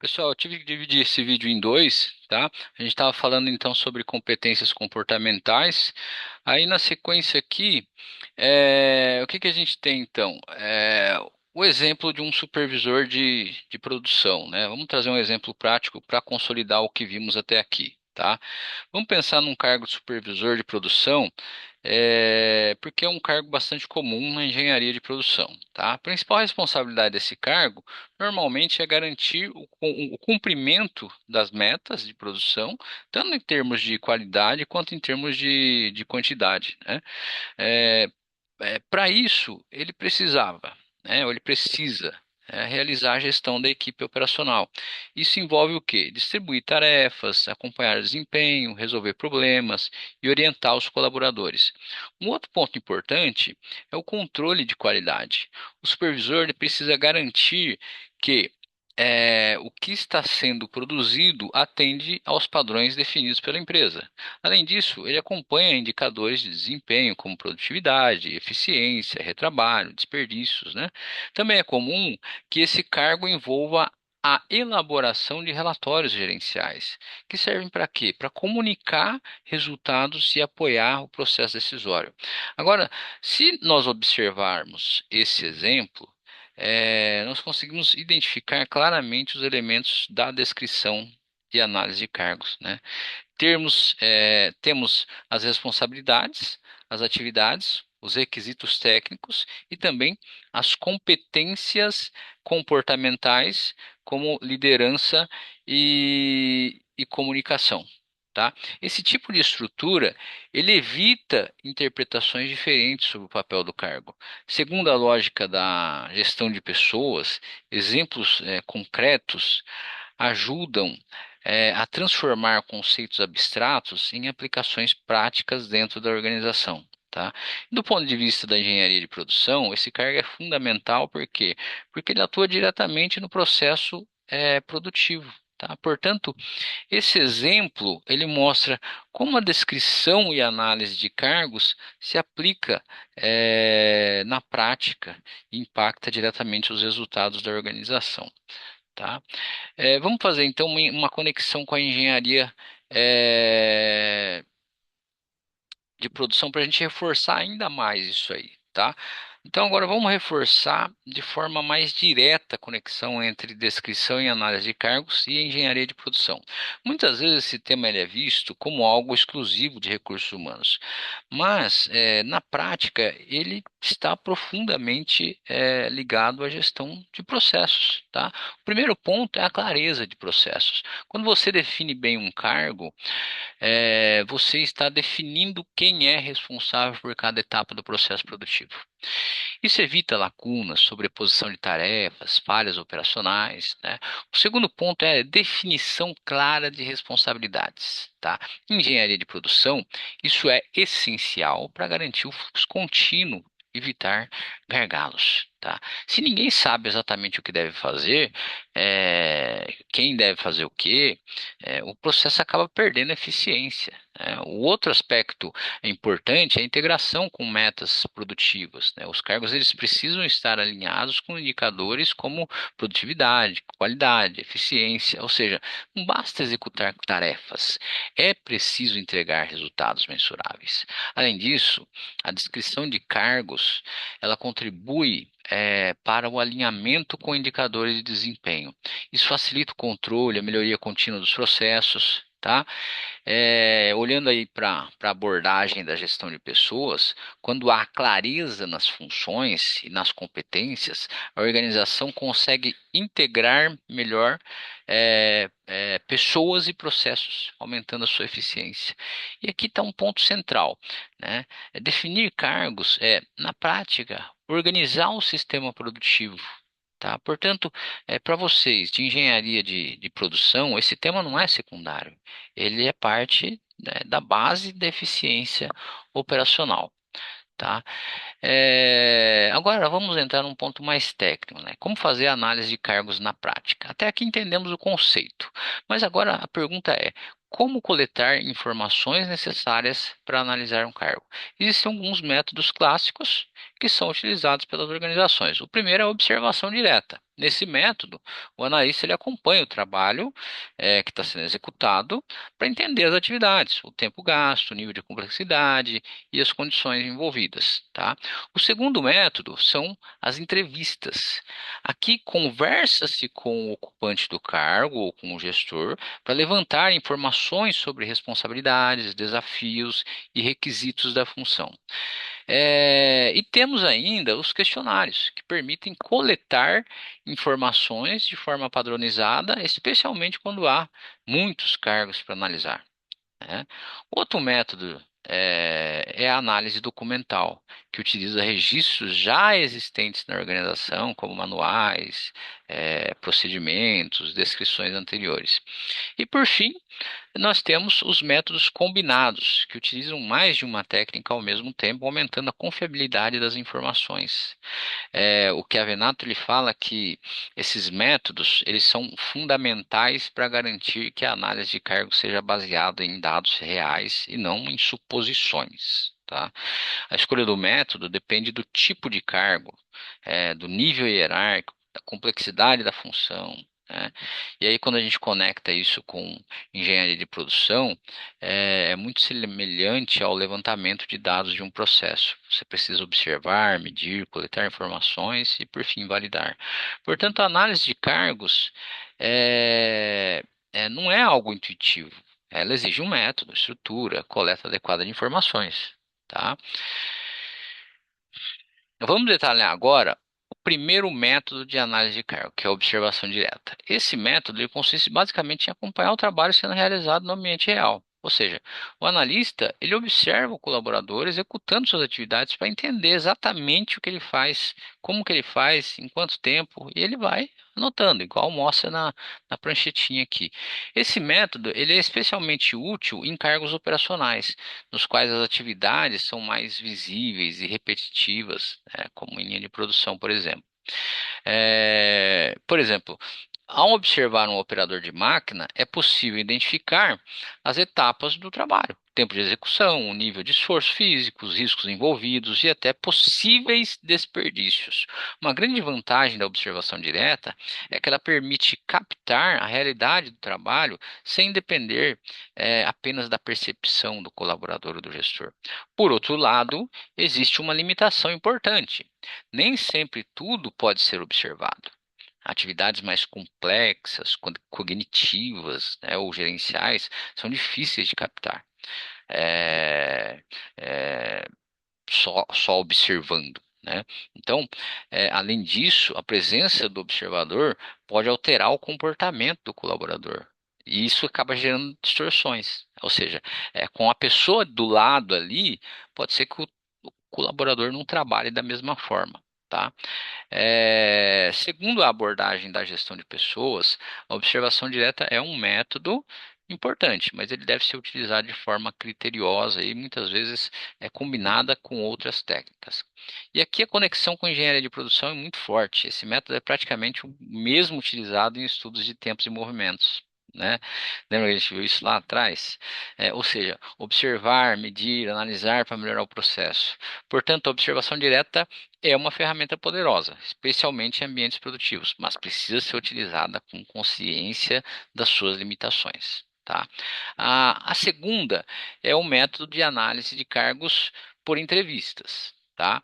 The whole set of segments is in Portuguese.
Pessoal, eu tive que dividir esse vídeo em dois, tá? A gente estava falando então sobre competências comportamentais. Aí na sequência aqui, o que que a gente tem então? O exemplo de um supervisor de produção, né? Vamos trazer um exemplo prático para consolidar o que vimos até aqui, tá? Vamos pensar num cargo de supervisor de produção, porque é um cargo bastante comum na engenharia de produção, tá? A principal responsabilidade desse cargo normalmente é garantir o cumprimento das metas de produção, tanto em termos de qualidade quanto em termos de quantidade, né? É, Para isso, ele precisava, né, ou ele precisa, realizar a gestão da equipe operacional. Isso envolve o quê? Distribuir tarefas, acompanhar desempenho, resolver problemas e orientar os colaboradores. Um outro ponto importante é o controle de qualidade. O supervisor ele precisa garantir que o que está sendo produzido atende aos padrões definidos pela empresa. Além disso, ele acompanha indicadores de desempenho como produtividade, eficiência, retrabalho, desperdícios, né? Também é comum que esse cargo envolva a elaboração de relatórios gerenciais, que servem para quê? Para comunicar resultados e apoiar o processo decisório. Agora, se nós observarmos esse exemplo, nós conseguimos identificar claramente os elementos da descrição de análise de cargos, né? Temos as responsabilidades, as atividades, os requisitos técnicos e também as competências comportamentais, como liderança e comunicação. Tá? Esse tipo de estrutura ele evita interpretações diferentes sobre o papel do cargo. Segundo a lógica da gestão de pessoas, exemplos concretos ajudam a transformar conceitos abstratos em aplicações práticas dentro da organização. Tá? Do ponto de vista da engenharia de produção, esse cargo é fundamental porque ele atua diretamente no processo produtivo. Tá? Portanto, esse exemplo ele mostra como a descrição e análise de cargos se aplica na prática e impacta diretamente os resultados da organização. Tá? Vamos fazer então uma conexão com a engenharia de produção para a gente reforçar ainda mais isso aí, tá? Então agora vamos reforçar de forma mais direta a conexão entre descrição e análise de cargos e engenharia de produção. Muitas vezes esse tema ele é visto como algo exclusivo de recursos humanos, mas na prática ele está profundamente ligado à gestão de processos, tá? O primeiro ponto é a clareza de processos. Quando você define bem um cargo, você está definindo quem é responsável por cada etapa do processo produtivo. Isso evita lacunas, sobreposição de tarefas, falhas operacionais, né? O segundo ponto é definição clara de responsabilidades. Tá? Em engenharia de produção, isso é essencial para garantir o fluxo contínuo, evitar gargalos. Tá? Se ninguém sabe exatamente o que deve fazer, quem deve fazer o quê, o processo acaba perdendo eficiência. Né? O outro aspecto importante é a integração com metas produtivas, né? Os cargos eles precisam estar alinhados com indicadores como produtividade, qualidade, eficiência, ou seja, não basta executar tarefas, é preciso entregar resultados mensuráveis. Além disso, a descrição de cargos ela contribui para o alinhamento com indicadores de desempenho. Isso facilita o controle, a melhoria contínua dos processos. Tá? Olhando aí para a abordagem da gestão de pessoas, quando há clareza nas funções e nas competências, a organização consegue integrar melhor pessoas e processos, aumentando a sua eficiência. E aqui está um ponto central, né? Definir cargos na prática, organizar o sistema produtivo. Tá? Portanto, para vocês de engenharia de produção, esse tema não é secundário, ele é parte, né, da base da eficiência operacional. Tá? Agora vamos entrar num ponto mais técnico, né? Como fazer a análise de cargos na prática? Até aqui entendemos o conceito, mas agora a pergunta é: como coletar informações necessárias para analisar um cargo? Existem alguns métodos clássicos que são utilizados pelas organizações. O primeiro é a observação direta. Nesse método, o analista ele acompanha o trabalho que está sendo executado para entender as atividades, o tempo gasto, o nível de complexidade e as condições envolvidas, tá? O segundo método são as entrevistas. Aqui conversa-se com o ocupante do cargo ou com o gestor para levantar informações sobre responsabilidades, desafios e requisitos da função. E temos ainda os questionários, que permitem coletar informações de forma padronizada, especialmente quando há muitos cargos para analisar, né? Outro método é a análise documental, que utiliza registros já existentes na organização, como manuais, procedimentos, descrições anteriores. E por fim, nós temos os métodos combinados, que utilizam mais de uma técnica ao mesmo tempo, aumentando a confiabilidade das informações. O que Avenato ele fala que esses métodos eles são fundamentais para garantir que a análise de cargo seja baseada em dados reais e não em suposições. Tá? A escolha do método depende do tipo de cargo, do nível hierárquico, da complexidade da função, né? E aí, quando a gente conecta isso com engenharia de produção, é muito semelhante ao levantamento de dados de um processo. Você precisa observar, medir, coletar informações e, por fim, validar. Portanto, a análise de cargos não é algo intuitivo. Ela exige um método, estrutura, coleta adequada de informações. Tá? Vamos detalhar agora o primeiro método de análise de cargo, que é a observação direta. Esse método ele consiste basicamente em acompanhar o trabalho sendo realizado no ambiente real. Ou seja, o analista ele observa o colaborador executando suas atividades para entender exatamente o que ele faz, como que ele faz, em quanto tempo, e ele vai anotando, igual mostra na pranchetinha aqui. Esse método ele é especialmente útil em cargos operacionais nos quais as atividades são mais visíveis e repetitivas, né, como em linha de produção, por exemplo. Por exemplo, ao observar um operador de máquina, é possível identificar as etapas do trabalho, tempo de execução, o nível de esforço físico, os riscos envolvidos e até possíveis desperdícios. Uma grande vantagem da observação direta é que ela permite captar a realidade do trabalho sem depender apenas da percepção do colaborador ou do gestor. Por outro lado, existe uma limitação importante. Nem sempre tudo pode ser observado. Atividades mais complexas, cognitivas, né, ou gerenciais, são difíceis de captar. É, é, só observando, né? Então, além disso, a presença do observador pode alterar o comportamento do colaborador. E isso acaba gerando distorções. Ou seja, com a pessoa do lado ali, pode ser que o colaborador não trabalhe da mesma forma. Tá? Segundo a abordagem da gestão de pessoas, a observação direta é um método importante, mas ele deve ser utilizado de forma criteriosa e muitas vezes é combinada com outras técnicas. E aqui a conexão com a engenharia de produção é muito forte. Esse método é praticamente o mesmo utilizado em estudos de tempos e movimentos. Né? Lembra que a gente viu isso lá atrás? Ou seja, observar, medir, analisar para melhorar o processo. Portanto, a observação direta é uma ferramenta poderosa, especialmente em ambientes produtivos, mas precisa ser utilizada com consciência das suas limitações. Tá? A segunda é o método de análise de cargos por entrevistas. Tá?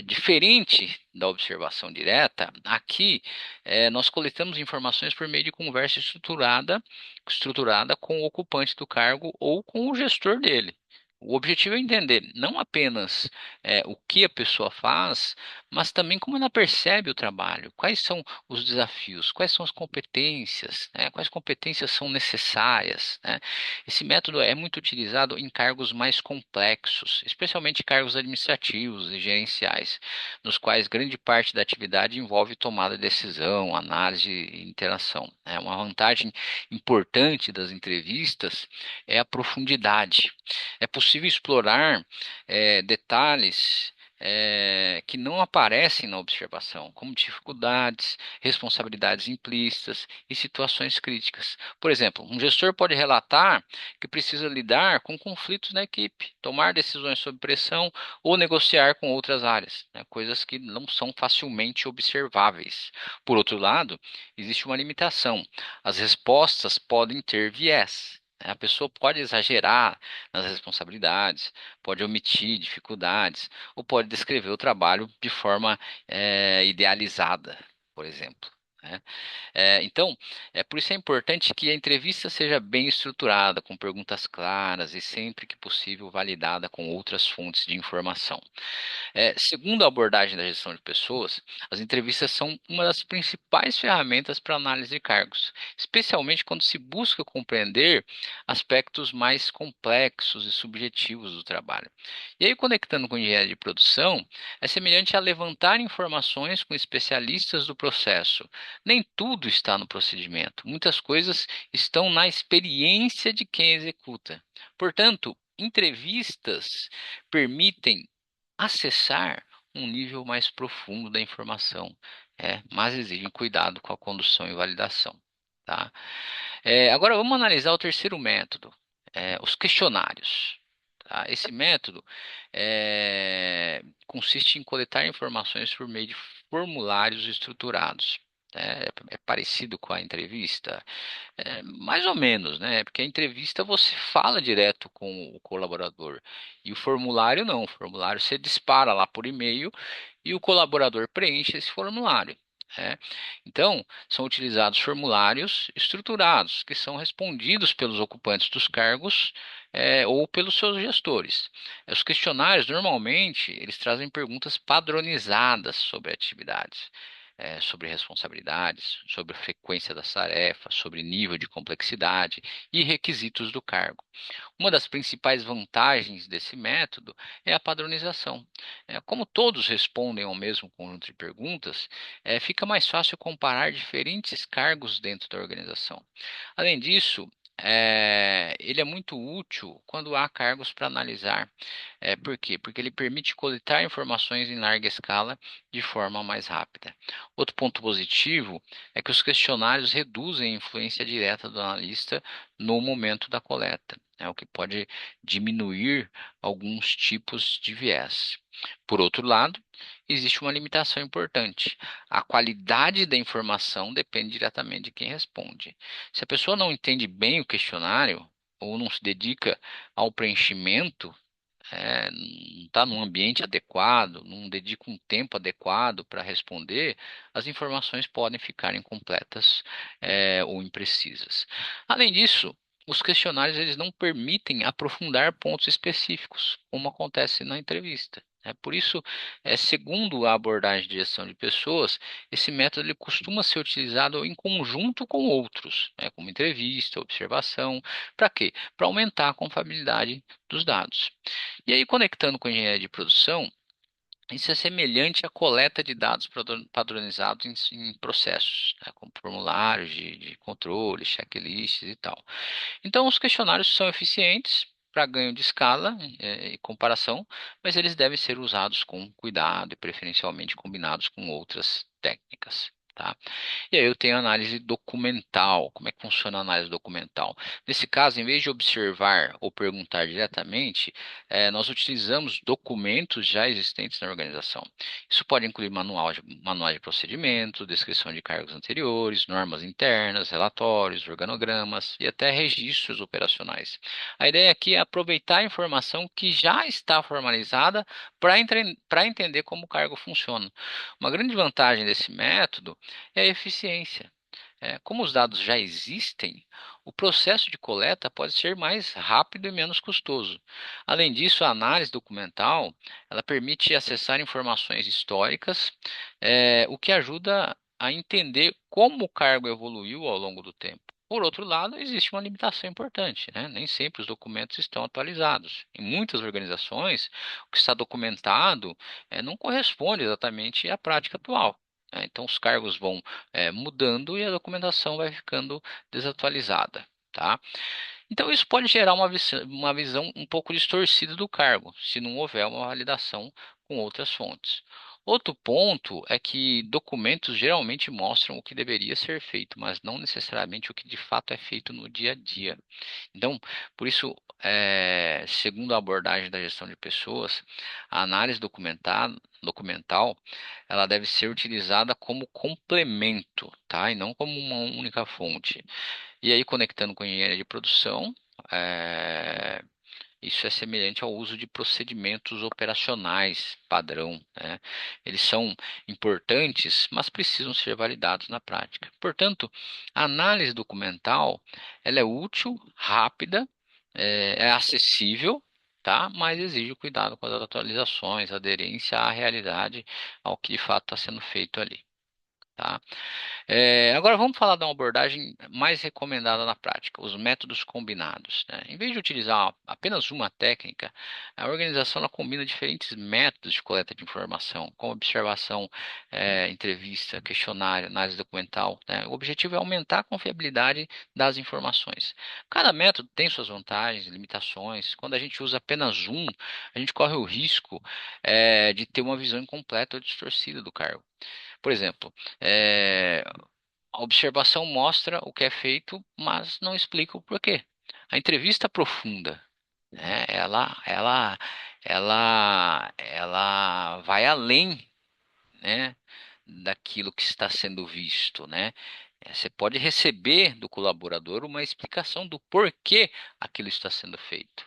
Diferente da observação direta, aqui nós coletamos informações por meio de conversa estruturada com o ocupante do cargo ou com o gestor dele. O objetivo é entender não apenas o que a pessoa faz, mas também como ela percebe o trabalho, quais são os desafios, quais são as competências, né, quais competências são necessárias, né. Esse método é muito utilizado em cargos mais complexos, especialmente cargos administrativos e gerenciais, nos quais grande parte da atividade envolve tomada de decisão, análise e interação. Uma vantagem importante das entrevistas é a profundidade. É possível explorar detalhes que não aparecem na observação, como dificuldades, responsabilidades implícitas e situações críticas. Por exemplo, um gestor pode relatar que precisa lidar com conflitos na equipe, tomar decisões sob pressão ou negociar com outras áreas, né, coisas que não são facilmente observáveis. Por outro lado, existe uma limitação. As respostas podem ter viés. A pessoa pode exagerar nas responsabilidades, pode omitir dificuldades, ou pode descrever o trabalho de forma idealizada, por exemplo. Né? Então, por isso é importante que a entrevista seja bem estruturada, com perguntas claras e sempre que possível validada com outras fontes de informação. Segundo a abordagem da gestão de pessoas, as entrevistas são uma das principais ferramentas para análise de cargos, especialmente quando se busca compreender aspectos mais complexos e subjetivos do trabalho. E aí, conectando com engenharia de produção, é semelhante a levantar informações com especialistas do processo. Nem tudo está no procedimento, muitas coisas estão na experiência de quem executa. Portanto, entrevistas permitem acessar um nível mais profundo da informação, mas exigem cuidado com a condução e validação, tá? Agora vamos analisar o terceiro método, os questionários. Tá? Esse método consiste em coletar informações por meio de formulários estruturados. É parecido com a entrevista, mais ou menos, né? Porque a entrevista você fala direto com o colaborador e o formulário não. O formulário você dispara lá por e-mail e o colaborador preenche esse formulário. né? Então, são utilizados formulários estruturados, que são respondidos pelos ocupantes dos cargos ou pelos seus gestores. Os questionários, normalmente, eles trazem perguntas padronizadas sobre atividades. Sobre responsabilidades, sobre a frequência das tarefas, sobre nível de complexidade e requisitos do cargo. Uma das principais vantagens desse método é a padronização. Como todos respondem ao mesmo conjunto de perguntas, fica mais fácil comparar diferentes cargos dentro da organização. Além disso, ele é muito útil quando há cargos para analisar. Por quê? Porque ele permite coletar informações em larga escala de forma mais rápida. Outro ponto positivo é que os questionários reduzem a influência direta do analista no momento da coleta, o que pode diminuir alguns tipos de viés. Por outro lado, existe uma limitação importante. A qualidade da informação depende diretamente de quem responde. Se a pessoa não entende bem o questionário ou não se dedica ao preenchimento, não está num ambiente adequado, não dedica um tempo adequado para responder, as informações podem ficar incompletas, ou imprecisas. Além disso, os questionários eles não permitem aprofundar pontos específicos, como acontece na entrevista. Por isso, segundo a abordagem de gestão de pessoas, esse método ele costuma ser utilizado em conjunto com outros, como entrevista, observação. Para quê? Para aumentar a confiabilidade dos dados. E aí, conectando com a engenharia de produção, isso é semelhante à coleta de dados padronizados em processos, como formulários de controle, checklists e tal. Então, os questionários são eficientes para ganho de escala e comparação, mas eles devem ser usados com cuidado e preferencialmente combinados com outras técnicas. Tá? E aí eu tenho análise documental. Como é que funciona a análise documental? Nesse caso, em vez de observar ou perguntar diretamente, nós utilizamos documentos já existentes na organização. Isso pode incluir manuais de procedimento, descrição de cargos anteriores, normas internas, relatórios, organogramas e até registros operacionais. A ideia aqui é aproveitar a informação que já está formalizada para entender como o cargo funciona. Uma grande vantagem desse método é a eficiência. Como os dados já existem, o processo de coleta pode ser mais rápido e menos custoso. Além disso, a análise documental ela permite acessar informações históricas, o que ajuda a entender como o cargo evoluiu ao longo do tempo. Por outro lado, existe uma limitação importante, né? Nem sempre os documentos estão atualizados. Em muitas organizações, o que está documentado não corresponde exatamente à prática atual. Então, os cargos vão mudando e a documentação vai ficando desatualizada, tá? Então, isso pode gerar uma visão um pouco distorcida do cargo, se não houver uma validação com outras fontes. Outro ponto é que documentos geralmente mostram o que deveria ser feito, mas não necessariamente o que de fato é feito no dia a dia. Então, por isso, segundo a abordagem da gestão de pessoas, a análise documental, ela deve ser utilizada como complemento, tá? E não como uma única fonte. E aí, conectando com a engenharia de produção, é, isso é semelhante ao uso de procedimentos operacionais padrão, né? Eles são importantes, mas precisam ser validados na prática. Portanto, a análise documental, ela é útil, rápida, é acessível, tá? Mas exige cuidado com as atualizações, aderência à realidade, ao que de fato está sendo feito ali. Tá? Agora vamos falar de uma abordagem mais recomendada na prática, os métodos combinados, né? Em vez de utilizar apenas uma técnica, a organização ela combina diferentes métodos de coleta de informação, como observação, entrevista, questionário, análise documental, né? O objetivo é aumentar a confiabilidade das informações. Cada método tem suas vantagens e limitações. Quando a gente usa apenas um, a gente corre o risco, de ter uma visão incompleta ou distorcida do cargo. Por exemplo, a observação mostra o que é feito, mas não explica o porquê. A entrevista profunda, né? Ela vai além, né, daquilo que está sendo visto, né? Você pode receber do colaborador uma explicação do porquê aquilo está sendo feito,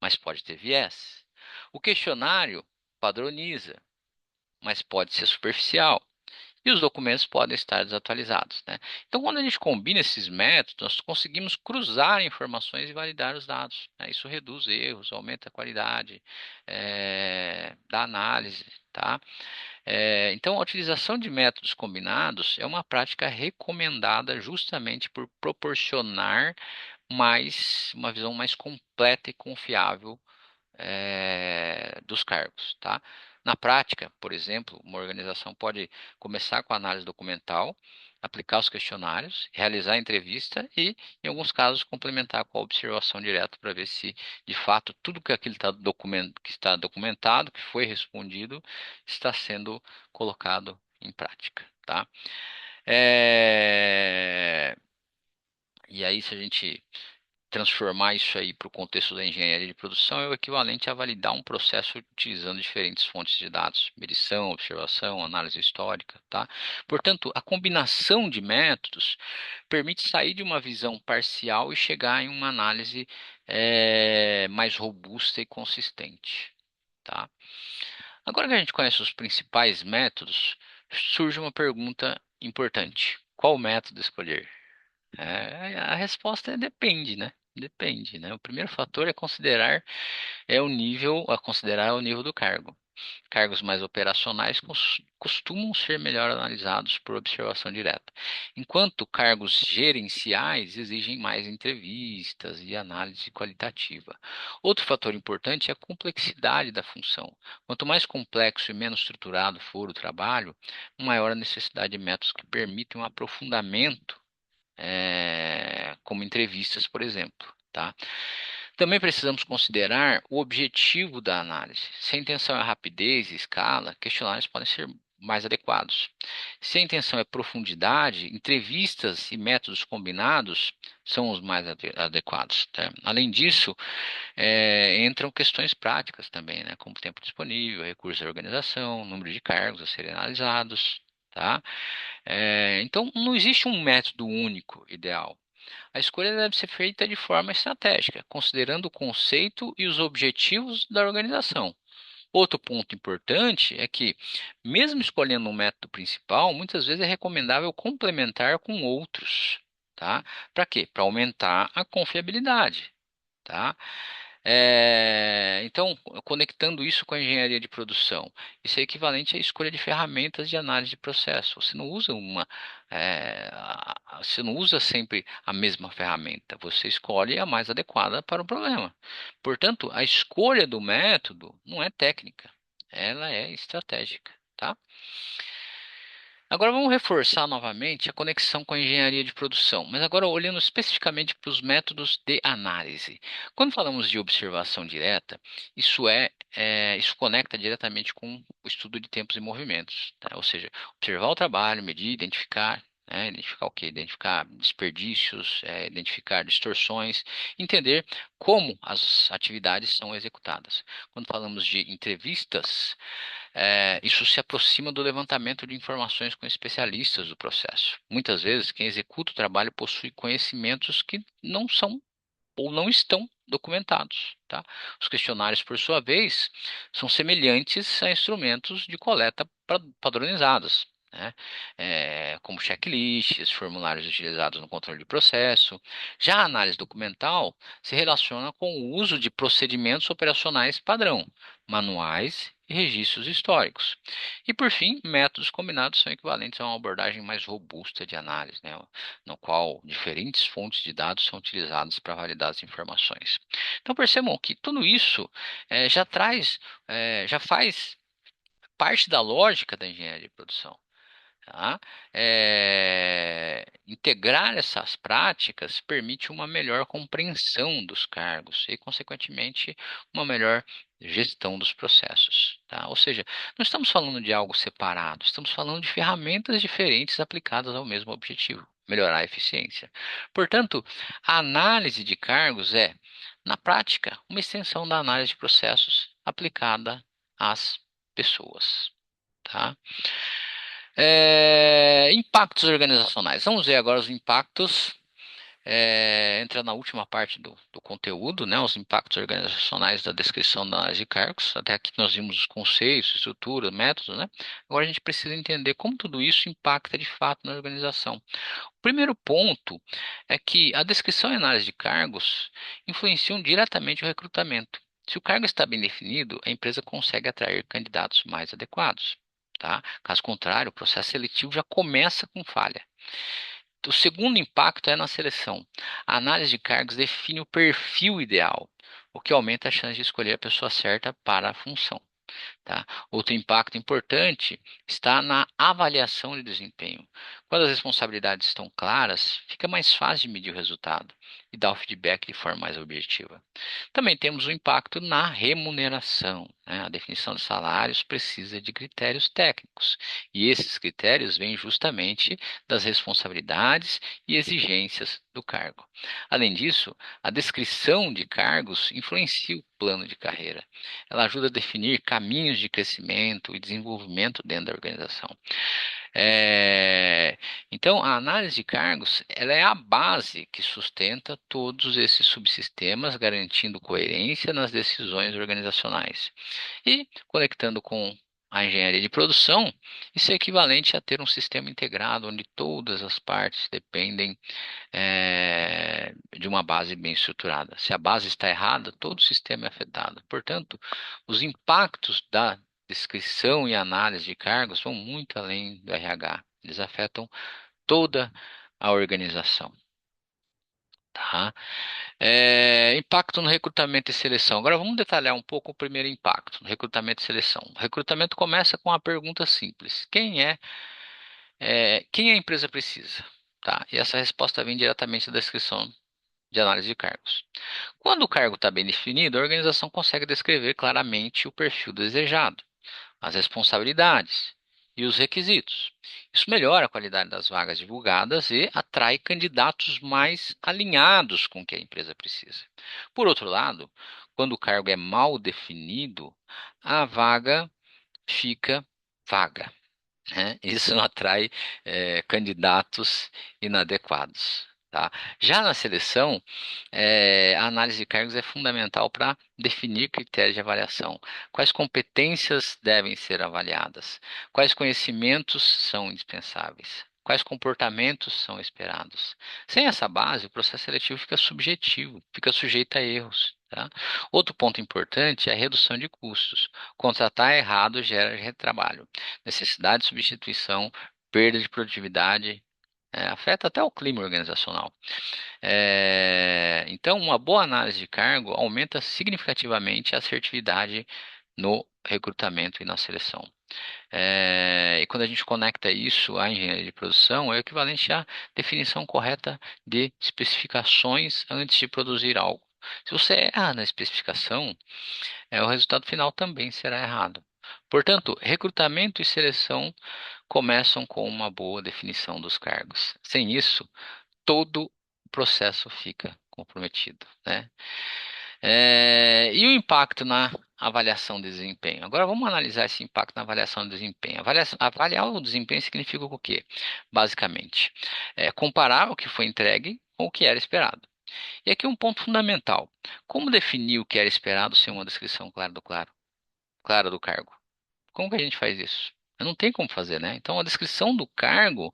mas pode ter viés. O questionário padroniza, mas pode ser superficial. E os documentos podem estar desatualizados, né? Então, quando a gente combina esses métodos, nós conseguimos cruzar informações e validar os dados, né? Isso reduz erros, aumenta a qualidade, da análise, tá? Então, a utilização de métodos combinados é uma prática recomendada justamente por proporcionar uma visão mais completa e confiável, dos cargos, tá? Na prática, por exemplo, uma organização pode começar com a análise documental, aplicar os questionários, realizar a entrevista e, em alguns casos, complementar com a observação direta para ver se, de fato, tudo que aquilo que está documentado, que foi respondido, está sendo colocado em prática, tá? É, E aí, se a gente transformar isso aí para o contexto da engenharia de produção é o equivalente a validar um processo utilizando diferentes fontes de dados, medição, observação, análise histórica, tá? Portanto, a combinação de métodos permite sair de uma visão parcial e chegar em uma análise, mais robusta e consistente, tá? Agora que a gente conhece os principais métodos, surge uma pergunta importante: qual método escolher? A resposta é depende, né? Depende, né? O primeiro fator é considerar o nível do cargo. Cargos mais operacionais costumam ser melhor analisados por observação direta, enquanto cargos gerenciais exigem mais entrevistas e análise qualitativa. Outro fator importante é a complexidade da função. Quanto mais complexo e menos estruturado for o trabalho, maior a necessidade de métodos que permitem um aprofundamento, como entrevistas, por exemplo, tá? Também precisamos considerar o objetivo da análise. Se a intenção é rapidez e escala, questionários podem ser mais adequados. Se a intenção é profundidade, entrevistas e métodos combinados são os mais adequados, tá? Além disso, entram questões práticas também, né? Como tempo disponível, recursos de organização, número de cargos a serem analisados, tá? Então, não existe um método único ideal. A escolha deve ser feita de forma estratégica, considerando o conceito e os objetivos da organização. Outro ponto importante é que, mesmo escolhendo um método principal, muitas vezes é recomendável complementar com outros, tá? Para quê? Para aumentar a confiabilidade, tá? Então, conectando isso com a engenharia de produção, isso é equivalente à escolha de ferramentas de análise de processo. Você não usa sempre a mesma ferramenta, você escolhe a mais adequada para o problema. Portanto, a escolha do método não é técnica, ela é estratégica, tá? Agora vamos reforçar novamente a conexão com a engenharia de produção, mas agora olhando especificamente para os métodos de análise. Quando falamos de observação direta, isso é isso conecta diretamente com o estudo de tempos e movimentos, tá? Ou seja, observar o trabalho, medir, identificar, né? Identificar o quê? Identificar desperdícios, identificar distorções, entender como as atividades são executadas. Quando falamos de entrevistas, isso se aproxima do levantamento de informações com especialistas do processo. Muitas vezes, quem executa o trabalho possui conhecimentos que não são ou não estão documentados, tá? Os questionários, por sua vez, são semelhantes a instrumentos de coleta padronizados, né? Como checklists, formulários utilizados no controle de processo. Já a análise documental se relaciona com o uso de procedimentos operacionais padrão, manuais e registros históricos. E, por fim, métodos combinados são equivalentes a uma abordagem mais robusta de análise, né? No qual diferentes fontes de dados são utilizadas para validar as informações. Então percebam que tudo isso já traz, já faz parte da lógica da engenharia de produção. Tá? Integrar essas práticas permite uma melhor compreensão dos cargos e, consequentemente, uma melhor gestão dos processos. Tá? Ou seja, não estamos falando de algo separado, estamos falando de ferramentas diferentes aplicadas ao mesmo objetivo, melhorar a eficiência. Portanto, a análise de cargos é, na prática, uma extensão da análise de processos aplicada às pessoas. Tá? Impactos organizacionais. Vamos ver agora os impactos. Entra na última parte do conteúdo, né, os impactos organizacionais da descrição da análise de cargos. Até aqui nós vimos os conceitos, estrutura, métodos, né? Agora a gente precisa entender como tudo isso impacta de fato na organização. O primeiro ponto é que a descrição e análise de cargos influenciam diretamente o recrutamento. Se o cargo está bem definido, a empresa consegue atrair candidatos mais adequados. Tá? Caso contrário, o processo seletivo já começa com falha. O segundo impacto é na seleção. A análise de cargos define o perfil ideal, o que aumenta a chance de escolher a pessoa certa para a função. Tá? Outro impacto importante está na avaliação de desempenho. Quando as responsabilidades estão claras, fica mais fácil de medir o resultado e dar o feedback de forma mais objetiva. Também temos o impacto na remuneração, né? A definição de salários precisa de critérios técnicos, e esses critérios vêm justamente das responsabilidades e exigências do cargo. Além disso, a descrição de cargos influencia o plano de carreira. Ela ajuda a definir caminhos de crescimento e desenvolvimento dentro da organização. É, Então, a análise de cargos, ela é a base que sustenta todos esses subsistemas, garantindo coerência nas decisões organizacionais. E, conectando com a engenharia de produção, isso é equivalente a ter um sistema integrado onde todas as partes dependem de uma base bem estruturada. Se a base está errada, todo o sistema é afetado. Portanto, os impactos da descrição e análise de cargos vão muito além do RH. Eles afetam toda a organização. Tá? Impacto no recrutamento e seleção. Agora vamos detalhar um pouco o primeiro impacto, no recrutamento e seleção. O recrutamento começa com uma pergunta simples: quem a empresa precisa? Tá? E essa resposta vem diretamente da descrição de análise de cargos. Quando o cargo está bem definido, a organização consegue descrever claramente o perfil desejado, as responsabilidades e os requisitos. Isso melhora a qualidade das vagas divulgadas e atrai candidatos mais alinhados com o que a empresa precisa. Por outro lado, quando o cargo é mal definido, a vaga fica vaga, né? Isso atrai candidatos inadequados. Tá? Já na seleção, a análise de cargos é fundamental para definir critérios de avaliação. Quais competências devem ser avaliadas? Quais conhecimentos são indispensáveis? Quais comportamentos são esperados? Sem essa base, o processo seletivo fica subjetivo, fica sujeito a erros. Tá? Outro ponto importante é a redução de custos. Contratar errado gera retrabalho, necessidade de substituição, perda de produtividade, afeta até o clima organizacional. Então, uma boa análise de cargo aumenta significativamente a assertividade no recrutamento e na seleção. E quando a gente conecta isso à engenharia de produção, é o equivalente à definição correta de especificações antes de produzir algo. Se você erra na especificação, o resultado final também será errado. Portanto, recrutamento e seleção começam com uma boa definição dos cargos. Sem isso, todo o processo fica comprometido, né? E o impacto na avaliação de desempenho? Agora vamos analisar esse impacto na avaliação de desempenho. Avaliar o desempenho significa o quê? Basicamente, comparar o que foi entregue com o que era esperado. E aqui um ponto fundamental: como definir o que era esperado sem uma descrição clara do cargo? Como que a gente faz isso? Não tem como fazer, né? Então, a descrição do cargo,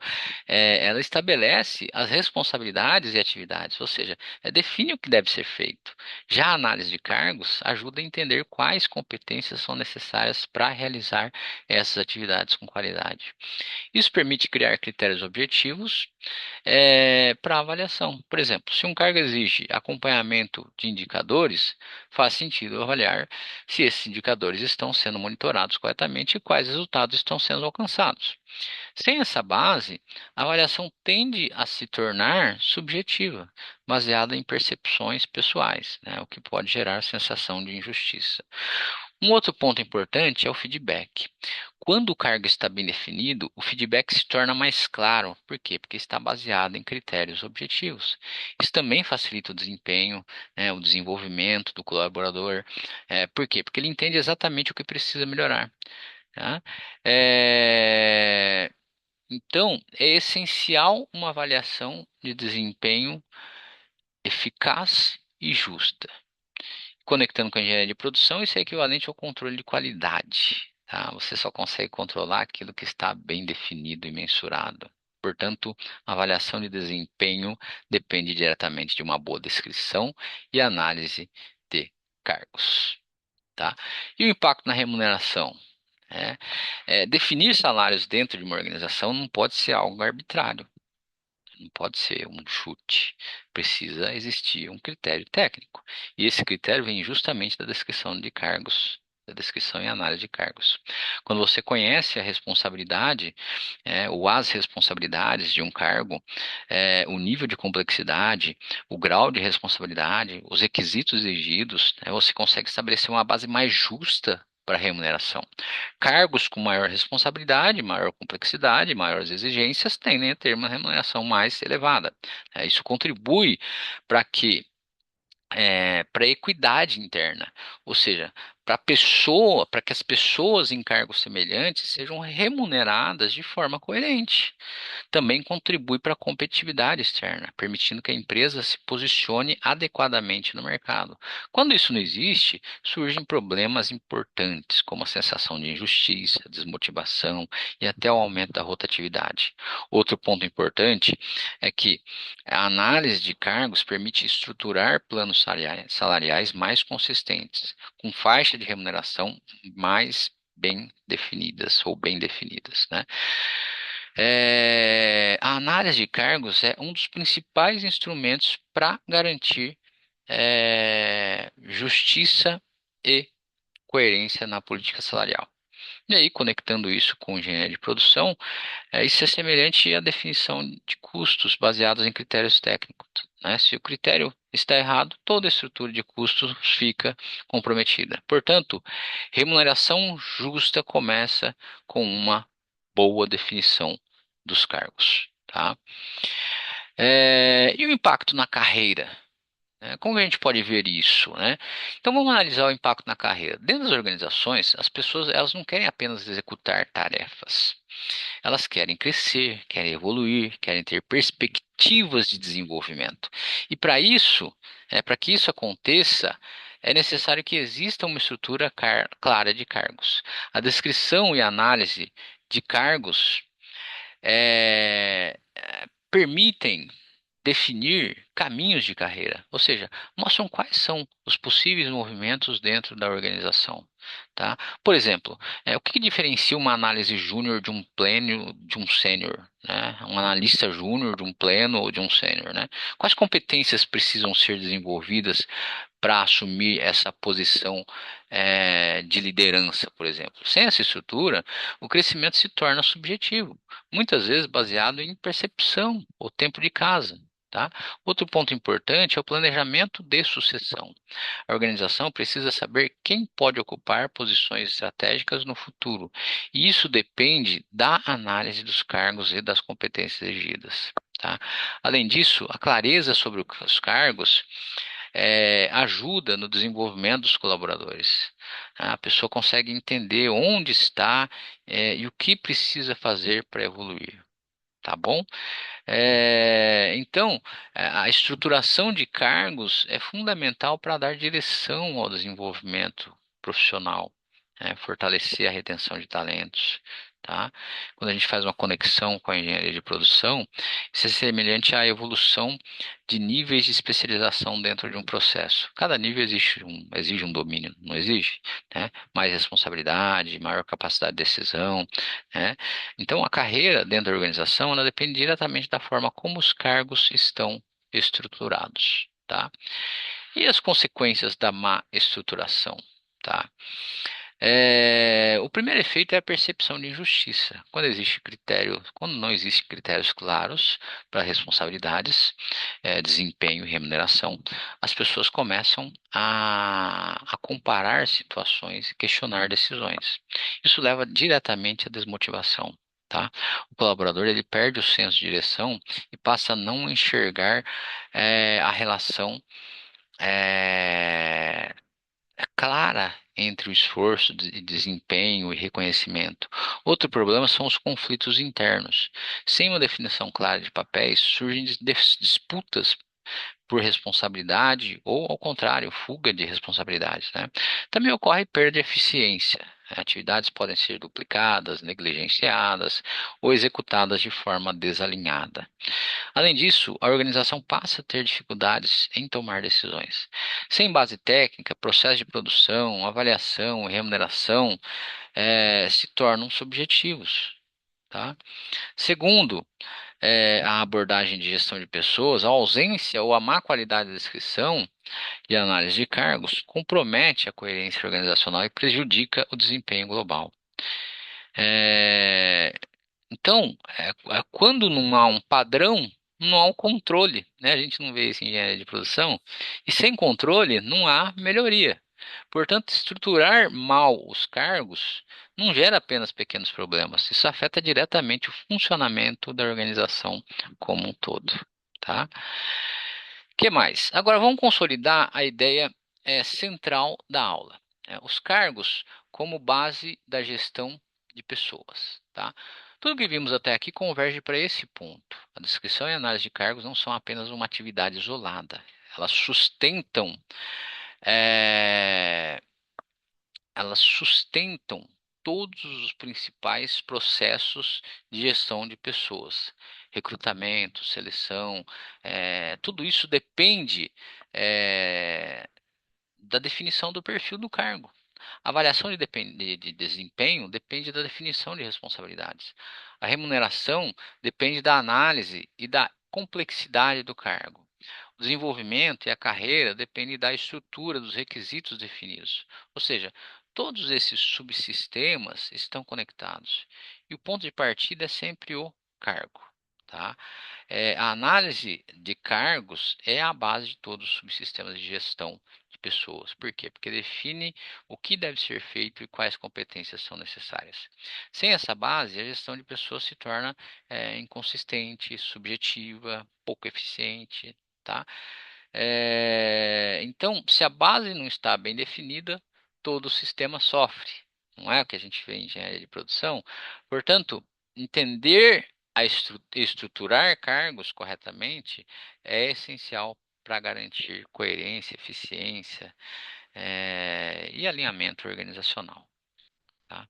ela estabelece as responsabilidades e atividades, ou seja, define o que deve ser feito. Já a análise de cargos ajuda a entender quais competências são necessárias para realizar essas atividades com qualidade. Isso permite criar critérios objetivos para avaliação. Por exemplo, se um cargo exige acompanhamento de indicadores, faz sentido avaliar se esses indicadores estão sendo monitorados corretamente e quais resultados estão sendo alcançados. Sem essa base, a avaliação tende a se tornar subjetiva, baseada em percepções pessoais, né, o que pode gerar sensação de injustiça. Um outro ponto importante é o feedback. Quando o cargo está bem definido, o feedback se torna mais claro. Por quê? Porque está baseado em critérios objetivos. Isso também facilita o desempenho, né, o desenvolvimento do colaborador. Por quê? Porque ele entende exatamente o que precisa melhorar. Tá? Então, é essencial uma avaliação de desempenho eficaz e justa. Conectando com a engenharia de produção, isso é equivalente ao controle de qualidade. Tá? Você só consegue controlar aquilo que está bem definido e mensurado. Portanto, a avaliação de desempenho depende diretamente de uma boa descrição e análise de cargos. Tá? E o impacto na remuneração? Definir salários dentro de uma organização não pode ser algo arbitrário. Não pode ser um chute. Precisa existir um critério técnico. E esse critério vem justamente da descrição de cargos, da descrição e análise de cargos. Quando você conhece a responsabilidade, ou as responsabilidades de um cargo, o nível de complexidade, o grau de responsabilidade, os requisitos exigidos, você consegue estabelecer uma base mais justa para a remuneração. Cargos com maior responsabilidade, maior complexidade, maiores exigências tendem a ter uma remuneração mais elevada. Isso contribui para que para a equidade interna, ou seja, para que as pessoas em cargos semelhantes sejam remuneradas de forma coerente. Também contribui para a competitividade externa, permitindo que a empresa se posicione adequadamente no mercado. Quando isso não existe, surgem problemas importantes, como a sensação de injustiça, desmotivação e até o aumento da rotatividade. Outro ponto importante é que a análise de cargos permite estruturar planos salariais mais consistentes, com faixa de remuneração mais bem definidas ou bem definidas, né? A análise de cargos é um dos principais instrumentos para garantir justiça e coerência na política salarial. E aí, conectando isso com engenharia de produção, isso é semelhante à definição de custos baseados em critérios técnicos, né? Se o critério está errado, toda a estrutura de custos fica comprometida. Portanto, remuneração justa começa com uma boa definição dos cargos, tá? E o impacto na carreira? Como a gente pode ver isso, né? Então vamos analisar o impacto na carreira. Dentro das organizações, as pessoas elas não querem apenas executar tarefas. Elas querem crescer, querem evoluir, querem ter perspectivas de desenvolvimento. E para que isso aconteça, é necessário que exista uma estrutura clara de cargos. A descrição e análise de cargos permitem definir caminhos de carreira, ou seja, mostram quais são os possíveis movimentos dentro da organização, tá? Por exemplo, o que diferencia uma análise júnior de um pleno de um sênior, né? Um analista júnior de um pleno ou de um sênior, né? Quais competências precisam ser desenvolvidas para assumir essa posição de liderança, por exemplo? Sem essa estrutura, o crescimento se torna subjetivo, muitas vezes baseado em percepção ou tempo de casa. Tá? Outro ponto importante é o planejamento de sucessão. A organização precisa saber quem pode ocupar posições estratégicas no futuro, e isso depende da análise dos cargos e das competências exigidas. Tá? Além disso, a clareza sobre os cargos ajuda no desenvolvimento dos colaboradores. A pessoa consegue entender onde está, e o que precisa fazer para evoluir. Tá bom? Então, a estruturação de cargos é fundamental para dar direção ao desenvolvimento profissional, fortalecer a retenção de talentos, tá? Quando a gente faz uma conexão com a engenharia de produção, isso é semelhante à evolução de níveis de especialização dentro de um processo. Cada nível exige um domínio, não exige, né? Mais responsabilidade, maior capacidade de decisão, né? Então, a carreira dentro da organização, ela depende diretamente da forma como os cargos estão estruturados, tá? E as consequências da má estruturação, tá? O primeiro efeito é a percepção de injustiça. Quando não existem critérios claros para responsabilidades, desempenho e remuneração, as pessoas começam a comparar situações e questionar decisões. Isso leva diretamente à desmotivação. Tá? O colaborador ele perde o senso de direção e passa a não enxergar a relação eh, clara entre o esforço de desempenho e reconhecimento. Outro problema são os conflitos internos. Sem uma definição clara de papéis, surgem disputas por responsabilidade ou, ao contrário, fuga de responsabilidades, né? Também ocorre perda de eficiência. Atividades podem ser duplicadas, negligenciadas ou executadas de forma desalinhada. Além disso, a organização passa a ter dificuldades em tomar decisões. Sem base técnica, processo de produção, avaliação e remuneração se tornam subjetivos. Tá? Segundo, a abordagem de gestão de pessoas, a ausência ou a má qualidade da descrição e análise de cargos compromete a coerência organizacional e prejudica o desempenho global. É, então, quando não há um padrão, não há um controle, né? A gente não vê isso em engenharia de produção, e sem controle não há melhoria. Portanto, estruturar mal os cargos não gera apenas pequenos problemas, isso afeta diretamente o funcionamento da organização como um todo, tá? Que mais? Agora vamos consolidar a ideia central da aula. Os cargos como base da gestão de pessoas, tá? Tudo que vimos até aqui converge para esse ponto. A descrição e a análise de cargos não são apenas uma atividade isolada. Elas sustentam, eh, elas sustentam todos os principais processos de gestão de pessoas. Recrutamento, seleção, tudo isso depende eh, da definição do perfil do cargo. A avaliação de desempenho depende da definição de responsabilidades. A remuneração depende da análise e da complexidade do cargo. O desenvolvimento e a carreira dependem da estrutura dos requisitos definidos. Ou seja, todos esses subsistemas estão conectados. E o ponto de partida é sempre o cargo. Tá? A análise de cargos é a base de todos os subsistemas de gestão de pessoas. Por quê? Porque define o que deve ser feito e quais competências são necessárias. Sem essa base, a gestão de pessoas se torna inconsistente, subjetiva, pouco eficiente, tá? Então, se a base não está bem definida, todo o sistema sofre. Não é o que a gente vê em engenharia de produção? Portanto, entender estruturar cargos corretamente é essencial para garantir coerência, eficiência, e alinhamento organizacional. Tá?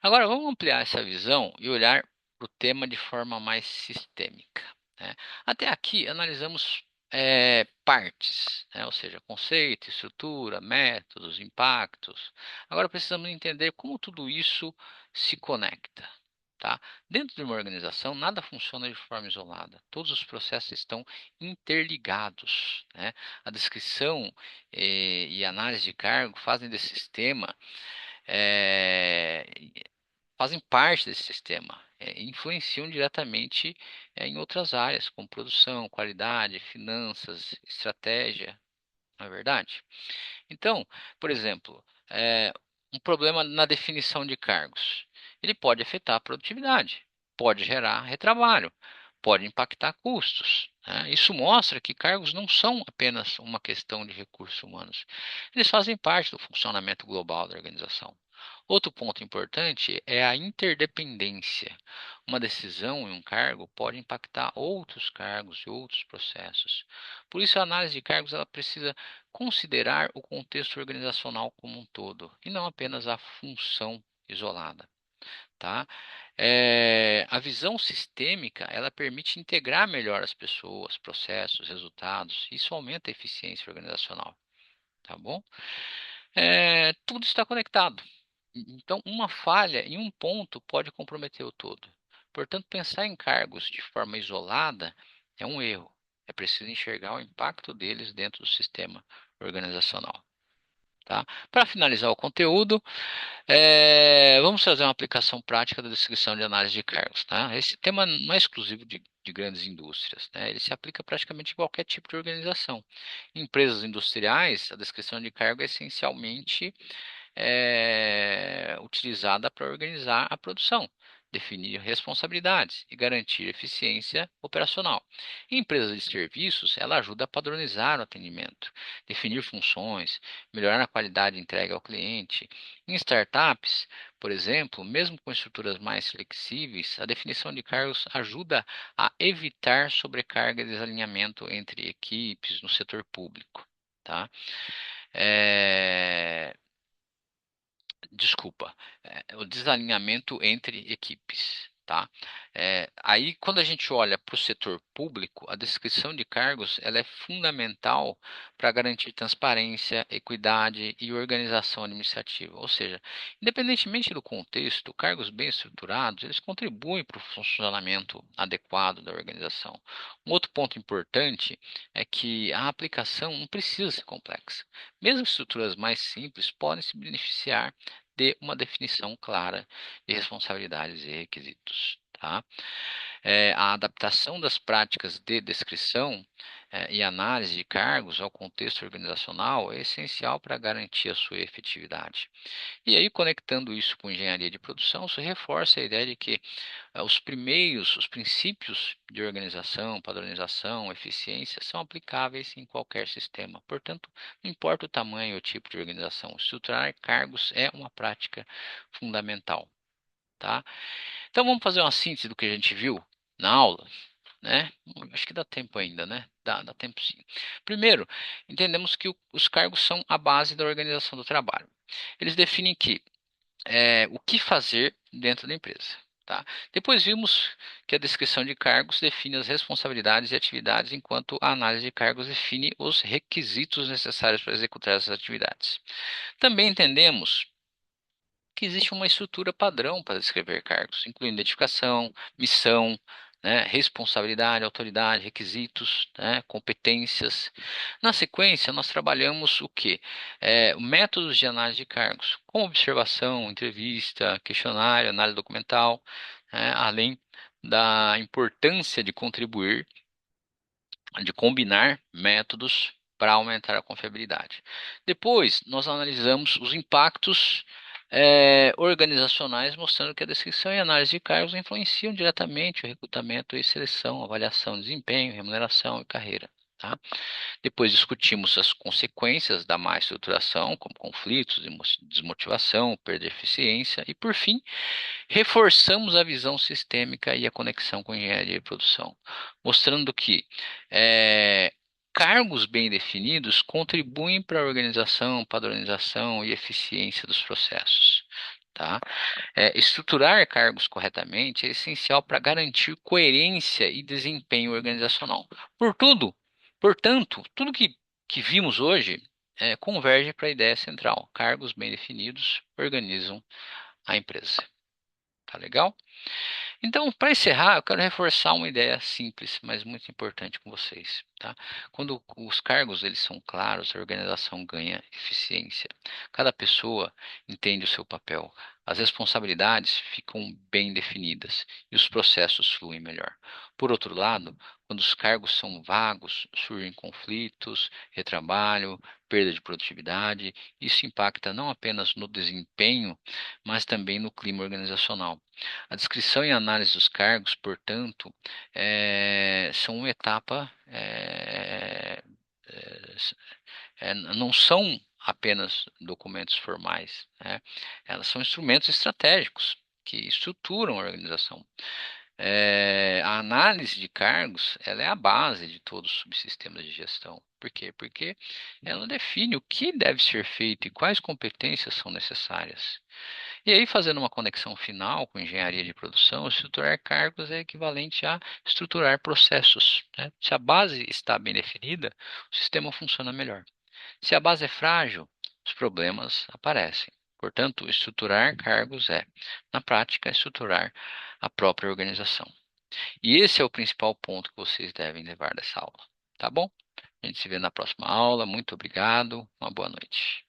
Agora, vamos ampliar essa visão e olhar para o tema de forma mais sistêmica, né? Até aqui, analisamos partes, né? Ou seja, conceito, estrutura, métodos, impactos. Agora, precisamos entender como tudo isso se conecta. Tá? Dentro de uma organização, nada funciona de forma isolada. Todos os processos estão interligados, né? A descrição e análise de cargo fazem desse sistema, eh, fazem parte desse sistema. influenciam diretamente em outras áreas, como produção, qualidade, finanças, estratégia, não é verdade? Então, por exemplo, um problema na definição de cargos. Ele pode afetar a produtividade, pode gerar retrabalho, pode impactar custos, né? Isso mostra que cargos não são apenas uma questão de recursos humanos. Eles fazem parte do funcionamento global da organização. Outro ponto importante é a interdependência. Uma decisão em um cargo pode impactar outros cargos e outros processos. Por isso, a análise de cargos ela precisa considerar o contexto organizacional como um todo e não apenas a função isolada, tá? A visão sistêmica ela permite integrar melhor as pessoas, processos, resultados. Isso aumenta a eficiência organizacional, tá bom? Tudo está conectado. Então, uma falha em um ponto pode comprometer o todo. Portanto, pensar em cargos de forma isolada é um erro. É preciso enxergar o impacto deles dentro do sistema organizacional. Tá? Para finalizar o conteúdo, vamos fazer uma aplicação prática da descrição de análise de cargos. Tá? Esse tema não é exclusivo de grandes indústrias, né? Ele se aplica praticamente em qualquer tipo de organização. Em empresas industriais, a descrição de cargo é essencialmente utilizada para organizar a produção, definir responsabilidades e garantir eficiência operacional. Em empresas de serviços, ela ajuda a padronizar o atendimento, definir funções, melhorar a qualidade de entrega ao cliente. Em startups, por exemplo, mesmo com estruturas mais flexíveis, a definição de cargos ajuda a evitar sobrecarga e desalinhamento entre equipes no setor público. Tá? É, Desculpa, o desalinhamento entre equipes, tá? Aí, quando a gente olha para o setor público, a descrição de cargos ela é fundamental para garantir transparência, equidade e organização administrativa. Ou seja, independentemente do contexto, cargos bem estruturados, eles contribuem para o funcionamento adequado da organização. Um outro ponto importante é que a aplicação não precisa ser complexa. Mesmo estruturas mais simples podem se beneficiar de uma definição clara de responsabilidades e requisitos. Tá? A adaptação das práticas de descrição e análise de cargos ao contexto organizacional é essencial para garantir a sua efetividade. E aí, conectando isso com engenharia de produção, isso reforça a ideia de que os princípios de organização, padronização, eficiência são aplicáveis em qualquer sistema. Portanto, não importa o tamanho ou tipo de organização, estruturar cargos é uma prática fundamental, tá? Então vamos fazer uma síntese do que a gente viu na aula, né? Acho que dá tempo ainda, né? Dá tempo sim. Primeiro, entendemos que os cargos são a base da organização do trabalho. Eles definem o que fazer dentro da empresa. Tá? Depois vimos que a descrição de cargos define as responsabilidades e atividades, enquanto a análise de cargos define os requisitos necessários para executar essas atividades. Também entendemos que existe uma estrutura padrão para descrever cargos, incluindo identificação, missão, né, responsabilidade, autoridade, requisitos, né, competências. Na sequência, nós trabalhamos o que? Métodos de análise de cargos, como observação, entrevista, questionário, análise documental, né, além da importância de contribuir de combinar métodos para aumentar a confiabilidade. Depois, nós analisamos os impactos organizacionais, mostrando que a descrição e análise de cargos influenciam diretamente o recrutamento e seleção, avaliação de desempenho, remuneração e carreira. Tá? Depois discutimos as consequências da má estruturação, como conflitos, desmotivação, perda de eficiência, e por fim, reforçamos a visão sistêmica e a conexão com a engenharia de produção, mostrando que cargos bem definidos contribuem para a organização, padronização e eficiência dos processos. Tá? Estruturar cargos corretamente é essencial para garantir coerência e desempenho organizacional. Portanto, tudo que vimos hoje converge para a ideia central: cargos bem definidos organizam a empresa. Tá legal? Então, para encerrar, eu quero reforçar uma ideia simples, mas muito importante com vocês, tá? Quando os cargos eles são claros, a organização ganha eficiência. Cada pessoa entende o seu papel, as responsabilidades ficam bem definidas e os processos fluem melhor. Por outro lado, quando os cargos são vagos, surgem conflitos, retrabalho, perda de produtividade. Isso impacta não apenas no desempenho, mas também no clima organizacional. A descrição e análise dos cargos, portanto, são uma etapa, não são apenas documentos formais, né? Elas são instrumentos estratégicos que estruturam a organização. A análise de cargos, ela é a base de todos os subsistemas de gestão. Por quê? Porque ela define o que deve ser feito e quais competências são necessárias. E aí, fazendo uma conexão final com engenharia de produção, estruturar cargos é equivalente a estruturar processos, né? Se a base está bem definida, o sistema funciona melhor. Se a base é frágil, os problemas aparecem. Portanto, estruturar cargos é, na prática, estruturar a própria organização. E esse é o principal ponto que vocês devem levar dessa aula. Tá bom? A gente se vê na próxima aula. Muito obrigado. Uma boa noite.